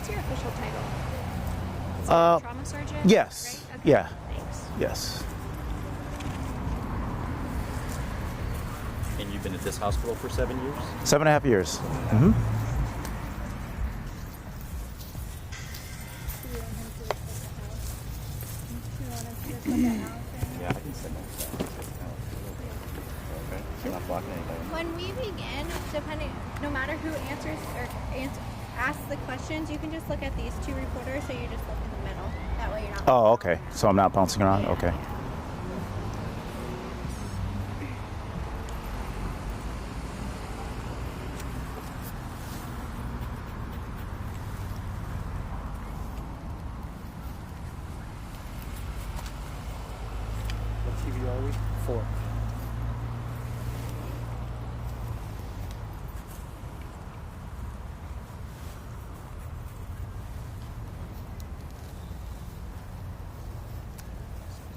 what's your official title? Is it trauma surgeon? Yes. Right? Okay. Yeah. Thanks. Yes. And you've been at this hospital for 7 years? 7.5 years. Mm-hmm. Yeah, I can send that. Okay. You're not blocking anybody. When we begin, no matter who answers or asks the questions, you can just look at these two reporters, so you just look in the middle. That way you're not. Oh, okay. So I'm not bouncing around? Okay. What TV are we? 4.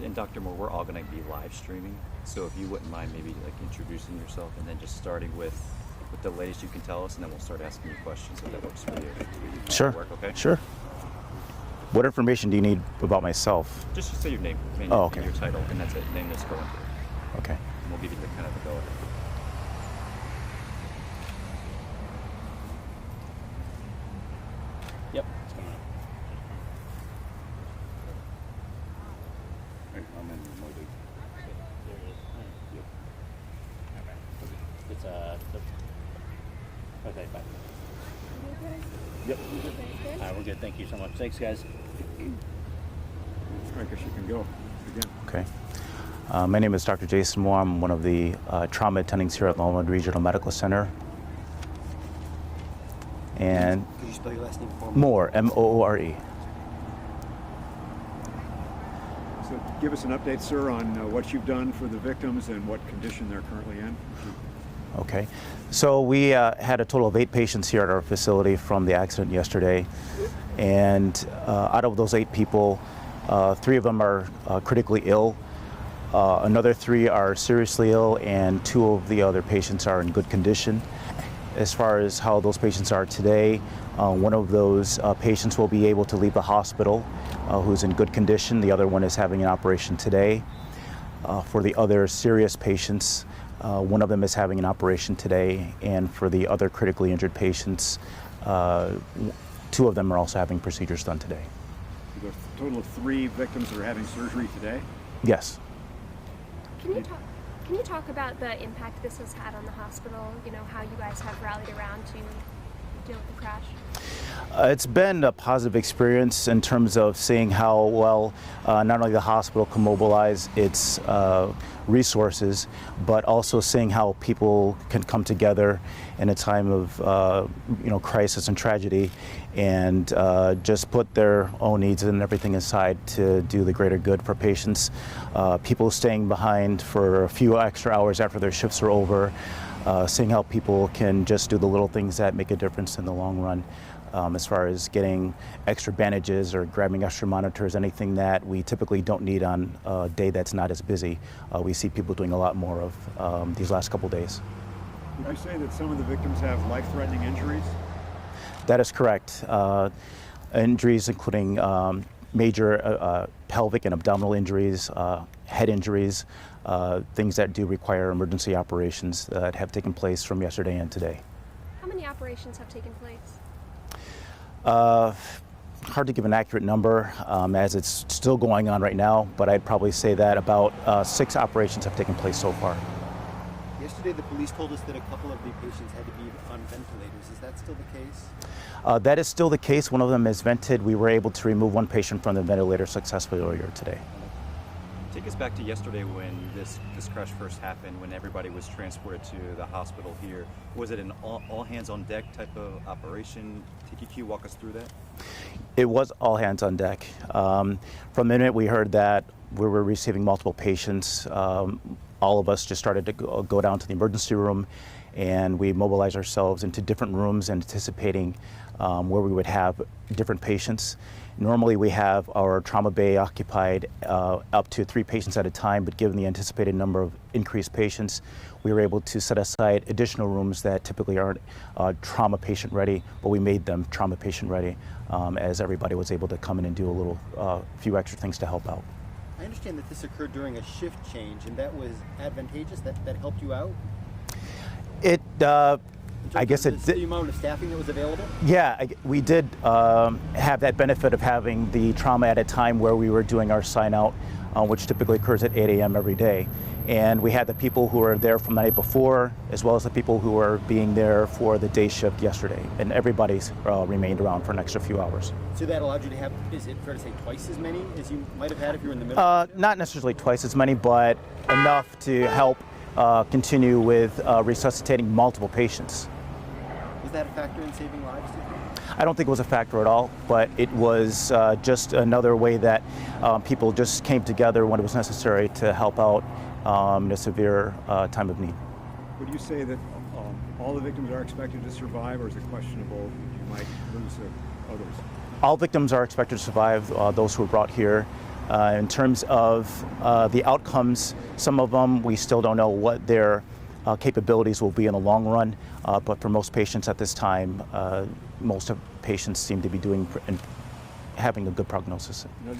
And Dr. Moore, we're all going to be live streaming, so if you wouldn't mind maybe like introducing yourself and then just starting with the latest you can tell us, and then we'll start asking you questions if that works for you. Sure. Work, okay? Sure. What information do you need about myself? Just say your name and, Oh, okay. and your title, and that's it. Name that's going through. Okay. And we'll give you the kind of the go ahead. Yep. It's coming up. I'm in Mobile. There it is. Yep. It's okay, bye. Yep. All right, we're good. Thank you so much. Thanks, guys. I guess you can go again. Okay. My name is Dr. Jason Moore. I'm one of the trauma attendings here at Longwood Regional Medical Center. And Could you spell your last name for me? Moore, M-O-O-R-E. So give us an update, sir, on what you've done for the victims and what condition they're currently in. Okay. So we had a total of 8 patients here at our facility from the accident yesterday. And out of those 8 people, 3 of them are critically ill. Another 3 are seriously ill, and 2 of the other patients are in good condition. As far as how those patients are today, one of those patients will be able to leave the hospital, who's in good condition. The other one is having an operation today. For the other serious patients, one of them is having an operation today, and for the other critically injured patients, 2 of them are also having procedures done today. There's a total of 3 victims that are having surgery today. Yes. Can you talk about the impact this has had on the hospital? You know, how you guys have rallied around to deal with the crash? It's been a positive experience in terms of seeing how well not only the hospital can mobilize its resources, but also seeing how people can come together in a time of crisis and tragedy, and just put their own needs and everything aside to do the greater good for patients. People staying behind for a few extra hours after their shifts are over, seeing how people can just do the little things that make a difference in the long run. As far as getting extra bandages or grabbing extra monitors, anything that we typically don't need on a day that's not as busy. We see people doing a lot more of these last couple days. Would you say that some of the victims have life-threatening injuries? That is correct. Injuries including major pelvic and abdominal injuries, head injuries, things that do require emergency operations that have taken place from yesterday and today. How many operations have taken place? Hard to give an accurate number as it's still going on right now, but I'd probably say that about 6 operations have taken place so far. Yesterday, the police told us that a couple of the patients had to be on ventilators. Is that still the case? That is still the case. One of them is vented. We were able to remove one patient from the ventilator successfully earlier today. Take us back to yesterday when this crash first happened, when everybody was transported to the hospital here. Was it an all hands on deck type of operation? Can you walk us through that? It was all hands on deck. From the minute we heard that we were receiving multiple patients, all of us just started to go down to the emergency room and we mobilized ourselves into different rooms, anticipating where we would have different patients. Normally we have our trauma bay occupied up to 3 patients at a time, but given the anticipated number of increased patients, we were able to set aside additional rooms that typically aren't trauma patient ready, but we made them trauma patient ready as everybody was able to come in and do a little few extra things to help out. I understand that this occurred during a shift change, and that was advantageous. That helped you out. It, I guess it did. The amount of staffing that was available. Yeah, we did have that benefit of having the trauma at a time where we were doing our sign out, which typically occurs at 8 a.m. every day. And we had the people who were there from the night before, as well as the people who were being there for the day shift yesterday. And everybody's remained around for an extra few hours. So that allowed you to have, is it fair to say, twice as many as you might have had if you were in the middle? Not necessarily twice as many, but enough to help continue with resuscitating multiple patients. Was that a factor in saving lives? Do you think? I don't think it was a factor at all, but it was just another way that people just came together when it was necessary to help out in a severe time of need. Would you say that all the victims are expected to survive, or is it questionable you might lose others? All victims are expected to survive, those who were brought here. In terms of the outcomes, some of them we still don't know what their capabilities will be in the long run, but for most patients at this time, most of patients seem to be doing and having a good prognosis. Now, you